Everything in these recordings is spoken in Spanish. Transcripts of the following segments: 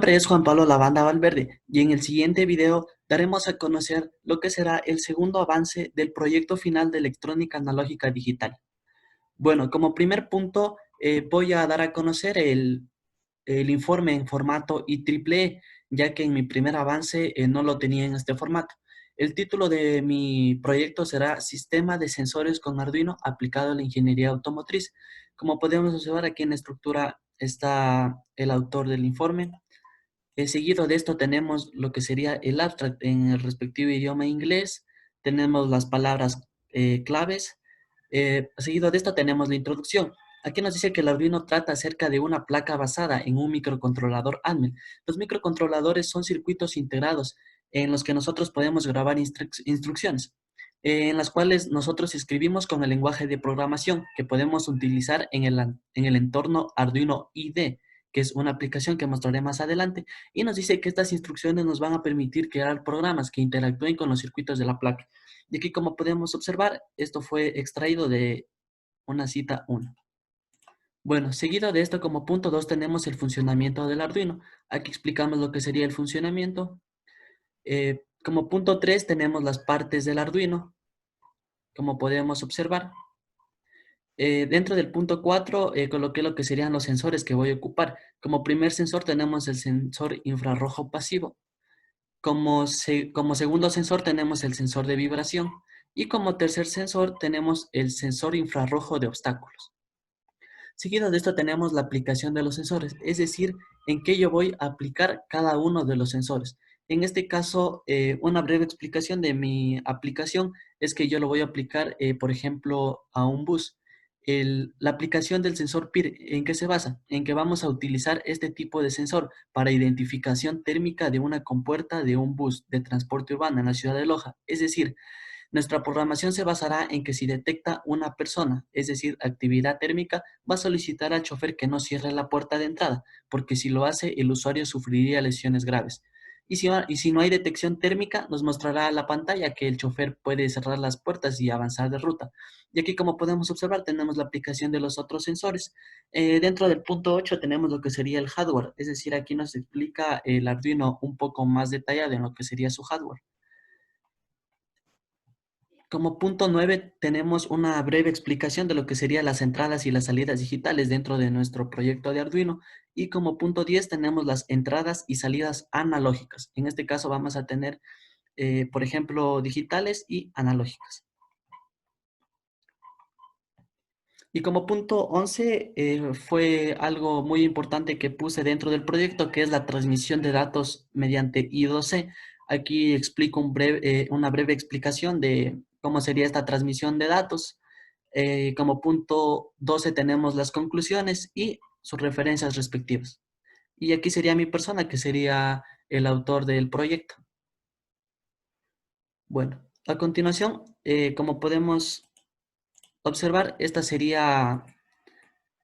nombre es Juan Pablo Lavanda Valverde y en el siguiente video daremos a conocer lo que será el segundo avance del proyecto final de electrónica analógica digital. Bueno, como primer punto voy a dar a conocer el informe en formato IEEE, ya que en mi primer avance no lo tenía en este formato. El título de mi proyecto será Sistema de sensores con Arduino aplicado a la ingeniería automotriz. Como podemos observar aquí en la estructura está el autor del informe. Seguido de esto tenemos lo que sería el abstract en el respectivo idioma inglés, tenemos las palabras claves, seguido de esto tenemos la introducción. Aquí nos dice que el Arduino trata acerca de una placa basada en un microcontrolador ATMEL. Los microcontroladores son circuitos integrados en los que nosotros podemos grabar instrucciones, en las cuales nosotros escribimos con el lenguaje de programación que podemos utilizar en el entorno Arduino IDE, que es una aplicación que mostraré más adelante, y nos dice que estas instrucciones nos van a permitir crear programas que interactúen con los circuitos de la placa. Y aquí, como podemos observar, esto fue extraído de una cita 1. Bueno, seguido de esto, como punto 2 tenemos el funcionamiento del Arduino. Aquí explicamos lo que sería el funcionamiento. Como punto 3 tenemos las partes del Arduino, como podemos observar. Dentro del punto 4 coloqué lo que serían los sensores que voy a ocupar. Como primer sensor tenemos el sensor infrarrojo pasivo. Como segundo sensor tenemos el sensor de vibración. Y como tercer sensor tenemos el sensor infrarrojo de obstáculos. Seguido de esto tenemos la aplicación de los sensores, es decir, en qué yo voy a aplicar cada uno de los sensores. En este caso, una breve explicación de mi aplicación es que yo lo voy a aplicar, por ejemplo, a un bus. La aplicación del sensor PIR, ¿en qué se basa? En que vamos a utilizar este tipo de sensor para identificación térmica de una compuerta de un bus de transporte urbano en la ciudad de Loja. Es decir, nuestra programación se basará en que si detecta una persona, es decir, actividad térmica, va a solicitar al chofer que no cierre la puerta de entrada, porque si lo hace, el usuario sufriría lesiones graves. Y si no hay detección térmica, nos mostrará la pantalla que el chofer puede cerrar las puertas y avanzar de ruta. Y aquí, como podemos observar, tenemos la aplicación de los otros sensores. Dentro del punto 8 tenemos lo que sería el hardware, es decir, aquí nos explica el Arduino un poco más detallado en lo que sería su hardware. Como punto 9 tenemos una breve explicación de lo que serían las entradas y las salidas digitales dentro de nuestro proyecto de Arduino. Y como punto 10 tenemos las entradas y salidas analógicas. En este caso vamos a tener, por ejemplo, digitales y analógicas. Y como punto 11 fue algo muy importante que puse dentro del proyecto, que es la transmisión de datos mediante I2C. Aquí explico una breve explicación de cómo sería esta transmisión de datos. Como punto 12 tenemos las conclusiones y sus referencias respectivas. Y aquí sería mi persona, que sería el autor del proyecto. Bueno, a continuación, como podemos observar, esta sería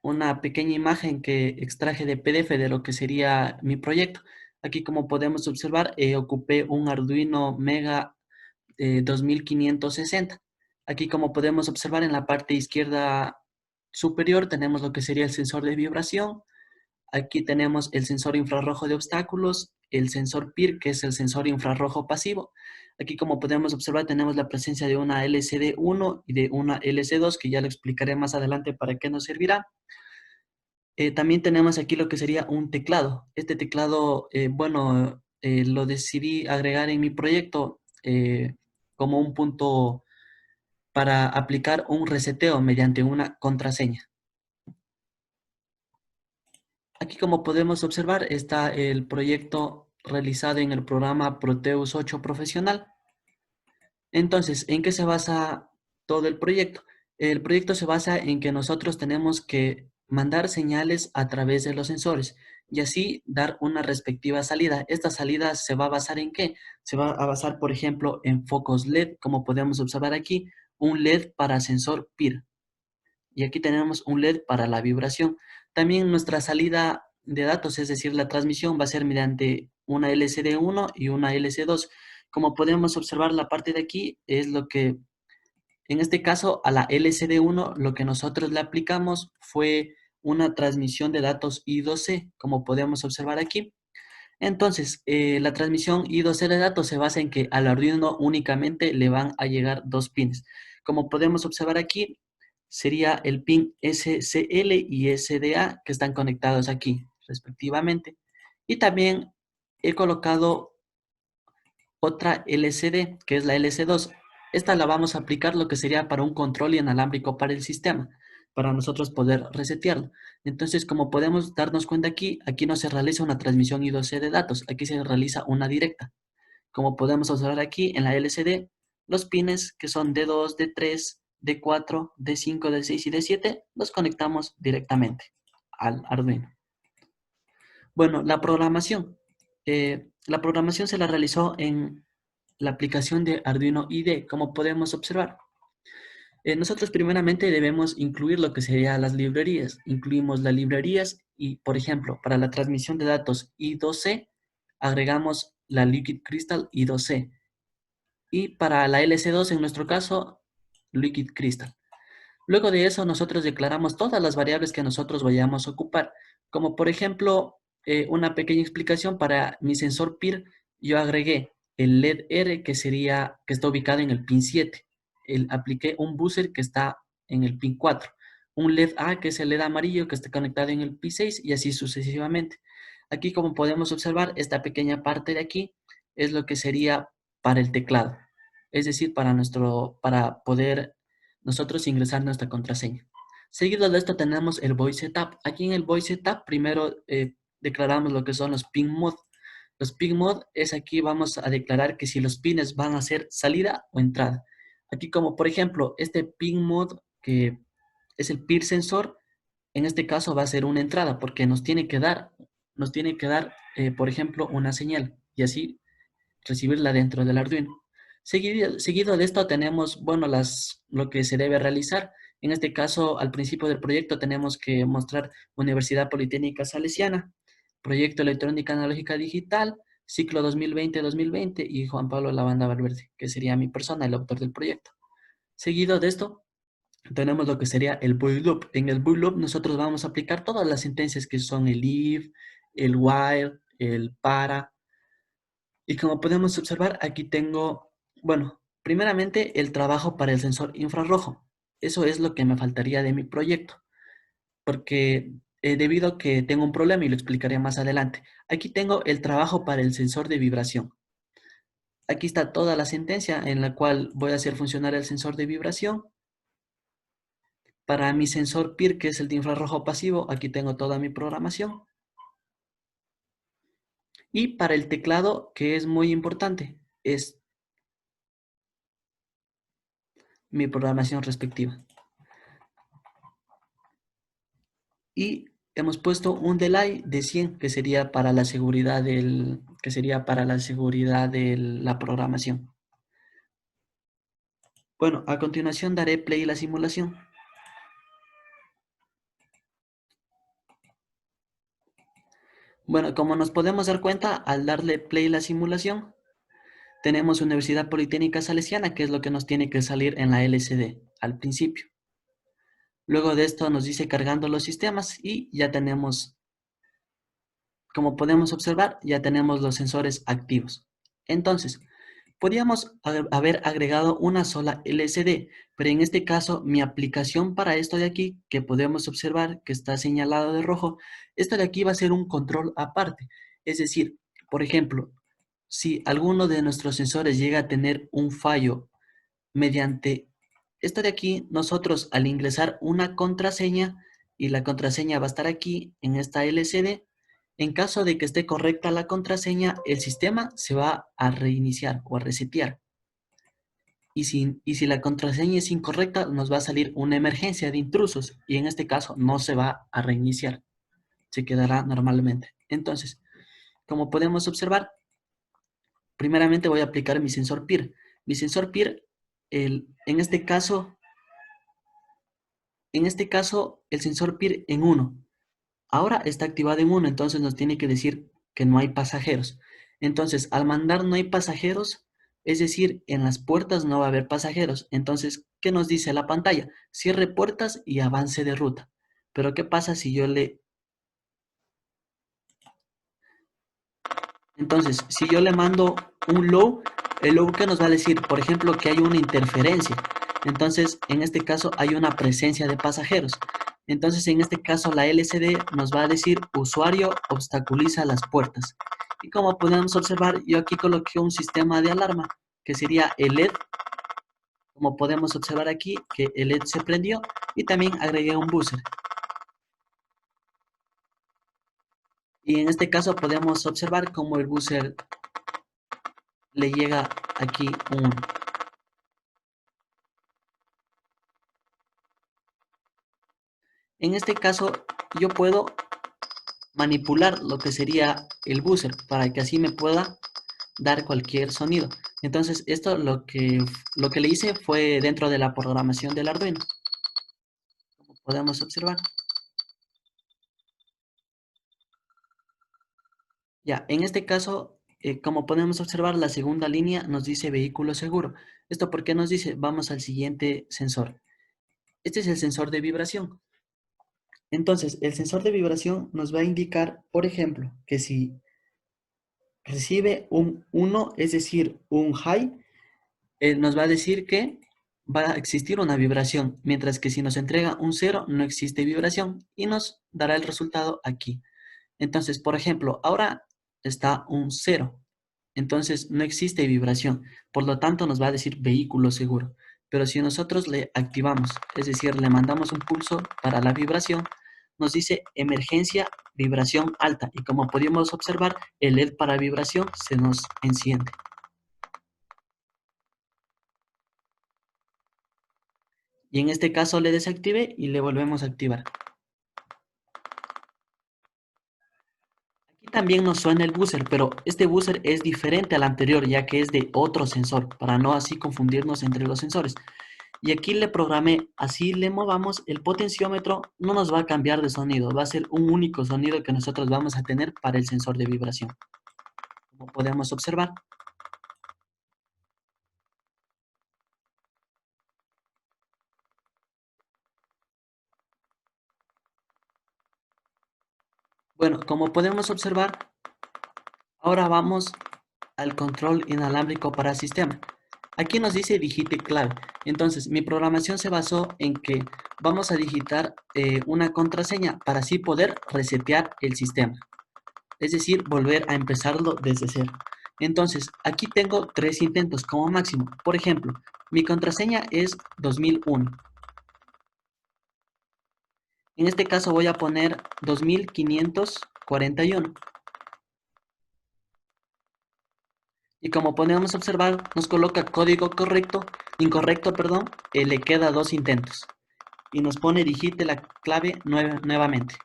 una pequeña imagen que extraje de PDF de lo que sería mi proyecto. Aquí, como podemos observar, ocupé un Arduino Mega 2560. Aquí, como podemos observar, en la parte izquierda superior tenemos lo que sería el sensor de vibración. Aquí tenemos el sensor infrarrojo de obstáculos, el sensor PIR, que es el sensor infrarrojo pasivo. Aquí, como podemos observar, tenemos la presencia de una LCD1 y de una LC2, que ya lo explicaré más adelante para qué nos servirá. También tenemos aquí lo que sería un teclado. Este teclado, bueno, lo decidí agregar en mi proyecto como un punto para aplicar un reseteo mediante una contraseña. Aquí, como podemos observar, está el proyecto realizado en el programa Proteus 8 Profesional. Entonces, ¿en qué se basa todo el proyecto? El proyecto se basa en que nosotros tenemos que mandar señales a través de los sensores y así dar una respectiva salida. Esta salida se va a basar en qué? Se va a basar, por ejemplo, en focos LED, como podemos observar aquí, un LED para sensor PIR. Y aquí tenemos un LED para la vibración. También nuestra salida de datos, es decir, la transmisión va a ser mediante una LCD1 y una LC2. Como podemos observar, la parte de aquí es lo que, en este caso, a la LCD1, lo que nosotros le aplicamos fue una transmisión de datos I2C, como podemos observar aquí. Entonces, la transmisión I2C de datos se basa en que al Arduino únicamente le van a llegar dos pines. Como podemos observar aquí, sería el pin SCL y SDA que están conectados aquí, respectivamente. Y también he colocado otra LCD, que es la LC2. Esta la vamos a aplicar lo que sería para un control inalámbrico para el sistema, para nosotros poder resetearlo. Entonces, como podemos darnos cuenta aquí, aquí no se realiza una transmisión I2C de datos, aquí se realiza una directa. Como podemos observar aquí en la LCD, los pines que son D2, D3, D4, D5, D6 y D7, los conectamos directamente al Arduino. Bueno, la programación. La programación se la realizó en la aplicación de Arduino IDE, como podemos observar. Nosotros primeramente debemos incluir lo que serían las librerías. Incluimos las librerías y, por ejemplo, para la transmisión de datos I2C, agregamos la Liquid Crystal I2C. Y para la LC2, en nuestro caso, Liquid Crystal. Luego de eso, nosotros declaramos todas las variables que nosotros vayamos a ocupar. Como por ejemplo, una pequeña explicación para mi sensor PIR, yo agregué el LED R que está ubicado en el pin 7. Apliqué un buzzer que está en el pin 4. Un LED A que es el LED amarillo que está conectado en el pin 6 y así sucesivamente. Aquí, como podemos observar, esta pequeña parte de aquí es lo que sería para el teclado. Es decir, para poder nosotros ingresar nuestra contraseña. Seguido de esto tenemos el Voice Setup. Aquí en el Voice Setup primero declaramos lo que son los pin mode. Los pin mode es aquí vamos a declarar que si los pines van a ser salida o entrada. Aquí como por ejemplo este pin mode que es el peer sensor, en este caso va a ser una entrada porque nos tiene que dar, por ejemplo, una señal y así recibirla dentro del Arduino. Seguido de esto tenemos, bueno, lo que se debe realizar. En este caso, al principio del proyecto tenemos que mostrar Universidad Politécnica Salesiana, Proyecto Electrónica Analógica Digital, ciclo 2020-2020 y Juan Pablo Lavanda Valverde, que sería mi persona, el autor del proyecto. Seguido de esto, tenemos lo que sería el bool loop. En el bool loop nosotros vamos a aplicar todas las sentencias que son el if, el while, el para, y como podemos observar, aquí tengo, bueno, primeramente el trabajo para el sensor infrarrojo. Eso es lo que me faltaría de mi proyecto, porque debido a que tengo un problema y lo explicaré más adelante. Aquí tengo el trabajo para el sensor de vibración. Aquí está toda la sentencia en la cual voy a hacer funcionar el sensor de vibración. Para mi sensor PIR, que es el de infrarrojo pasivo, aquí tengo toda mi programación. Y para el teclado, que es muy importante, es mi programación respectiva. Y hemos puesto un delay de 100 que sería para la seguridad de la programación. Bueno, a continuación daré play a la simulación. Bueno, como nos podemos dar cuenta, al darle play a la simulación, tenemos Universidad Politécnica Salesiana, que es lo que nos tiene que salir en la LCD al principio. Luego de esto nos dice cargando los sistemas y ya tenemos, como podemos observar, ya tenemos los sensores activos. Entonces, podríamos haber agregado una sola LCD, pero en este caso mi aplicación para esto de aquí, que podemos observar que está señalado de rojo, esto de aquí va a ser un control aparte. Es decir, por ejemplo, si alguno de nuestros sensores llega a tener un fallo mediante esto de aquí, nosotros al ingresar una contraseña, y la contraseña va a estar aquí en esta LCD, en caso de que esté correcta la contraseña, el sistema se va a reiniciar o a resetear. Y si la contraseña es incorrecta, nos va a salir una emergencia de intrusos y en este caso no se va a reiniciar, se quedará normalmente. Entonces, como podemos observar, primeramente voy a aplicar mi sensor PIR. Mi sensor PIR, en este caso, el sensor PIR en 1. Ahora está activado en 1, entonces nos tiene que decir que no hay pasajeros. Entonces, al mandar no hay pasajeros, es decir, en las puertas no va a haber pasajeros. Entonces, ¿qué nos dice la pantalla? Cierre puertas y avance de ruta. Pero ¿qué pasa si yo le Entonces, si yo le mando un low, el low que nos va a decir, por ejemplo, que hay una interferencia. Entonces, en este caso hay una presencia de pasajeros. Entonces, en este caso la LCD nos va a decir usuario obstaculiza las puertas. Y como podemos observar, yo aquí coloqué un sistema de alarma, que sería el LED. Como podemos observar aquí, que el LED se prendió y también agregué un buzzer. Y en este caso podemos observar cómo el buzzer le llega aquí un... En este caso yo puedo manipular lo que sería el buzzer para que así me pueda dar cualquier sonido. Entonces esto lo que le hice fue dentro de la programación del Arduino, como podemos observar. Ya, en este caso, como podemos observar, la segunda línea nos dice vehículo seguro. ¿Esto por qué nos dice? Vamos al siguiente sensor. Este es el sensor de vibración. Entonces, el sensor de vibración nos va a indicar, por ejemplo, que si recibe un 1, es decir, un high, nos va a decir que va a existir una vibración, mientras que si nos entrega un 0, no existe vibración y nos dará el resultado aquí. Entonces, por ejemplo, ahora está un 0, entonces no existe vibración, por lo tanto nos va a decir vehículo seguro. Pero si nosotros le activamos, es decir, le mandamos un pulso para la vibración, nos dice emergencia vibración alta y como podemos observar, el LED para vibración se nos enciende. Y en este caso le desactivé y le volvemos a activar. Aquí también nos suena el buzzer, pero este buzzer es diferente al anterior ya que es de otro sensor, para no así confundirnos entre los sensores. Y aquí le programé, así le movamos el potenciómetro, no nos va a cambiar de sonido, va a ser un único sonido que nosotros vamos a tener para el sensor de vibración. Como podemos observar. Bueno, como podemos observar, ahora vamos al control inalámbrico para sistema. Aquí nos dice digite clave. Entonces, mi programación se basó en que vamos a digitar una contraseña para así poder resetear el sistema. Es decir, volver a empezarlo desde cero. Entonces, aquí tengo 3 intentos como máximo. Por ejemplo, mi contraseña es 2001. En este caso voy a poner 2541. Y como podemos observar, nos coloca código incorrecto, perdón, le queda 2 intentos. Y nos pone digite la clave nuevamente.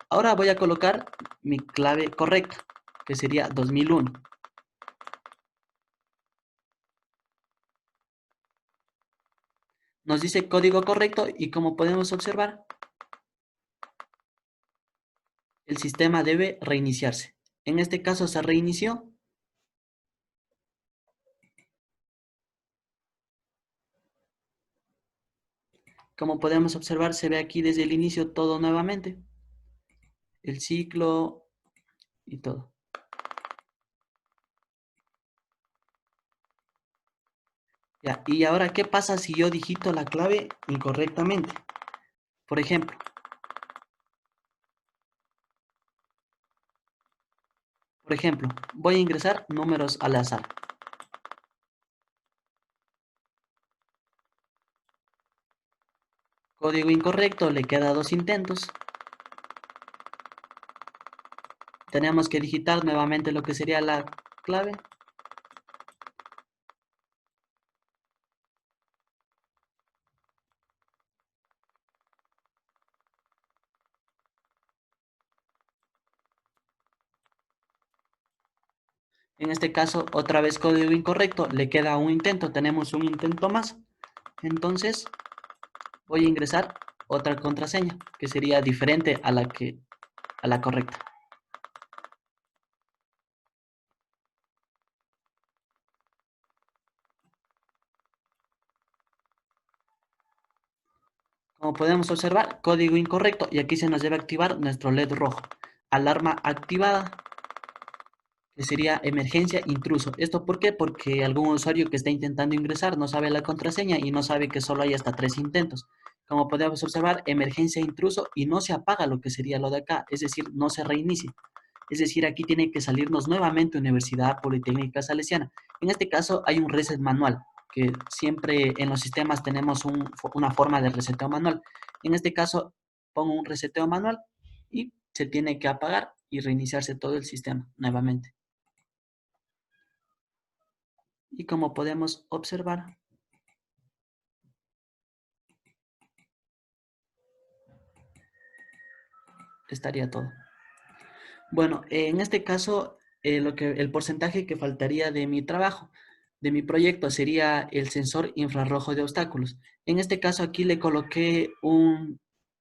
Ahora voy a colocar mi clave correcta, que sería 2001. Nos dice código correcto y como podemos observar, el sistema debe reiniciarse. En este caso se reinició. Como podemos observar, se ve aquí desde el inicio todo nuevamente. El ciclo y todo. Ya, y ahora, ¿qué pasa si yo digito la clave incorrectamente? Por ejemplo, voy a ingresar números al azar. Código incorrecto, le queda 2 intentos. Tenemos que digitar nuevamente lo que sería la clave. En este caso, otra vez código incorrecto, le queda un intento, tenemos un intento más. Entonces, voy a ingresar otra contraseña, que sería diferente a la correcta. Como podemos observar, código incorrecto y aquí se nos debe activar nuestro LED rojo. Alarma activada. que sería emergencia intruso. ¿Esto por qué? Porque algún usuario que está intentando ingresar no sabe la contraseña y no sabe que solo hay hasta 3 intentos. Como podemos observar, emergencia intruso y no se apaga lo que sería lo de acá, es decir, no se reinicia. Es decir, aquí tiene que salirnos nuevamente Universidad Politécnica Salesiana. En este caso hay un reset manual, que siempre en los sistemas tenemos una forma de reseteo manual. En este caso pongo un reseteo manual y se tiene que apagar y reiniciarse todo el sistema nuevamente. Y como podemos observar, estaría todo. Bueno, en este caso, el porcentaje que faltaría de mi trabajo, de mi proyecto, sería el sensor infrarrojo de obstáculos. En este caso, aquí le coloqué un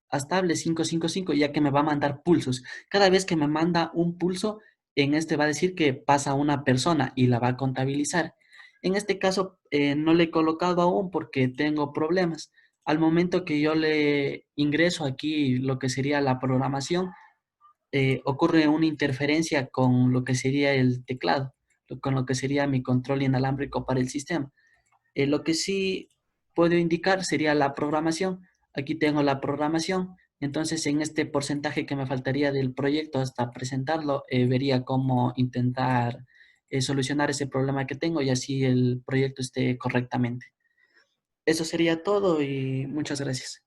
Astable 555, ya que me va a mandar pulsos. Cada vez que me manda un pulso, en este va a decir que pasa una persona y la va a contabilizar. En este caso, no le he colocado aún porque tengo problemas. Al momento que yo le ingreso aquí lo que sería la programación, ocurre una interferencia con lo que sería el teclado, con lo que sería mi control inalámbrico para el sistema. Lo que sí puedo indicar sería la programación. Aquí tengo la programación. Entonces, en este porcentaje que me faltaría del proyecto hasta presentarlo, vería cómo intentar solucionar ese problema que tengo y así el proyecto esté correctamente. Eso sería todo y muchas gracias.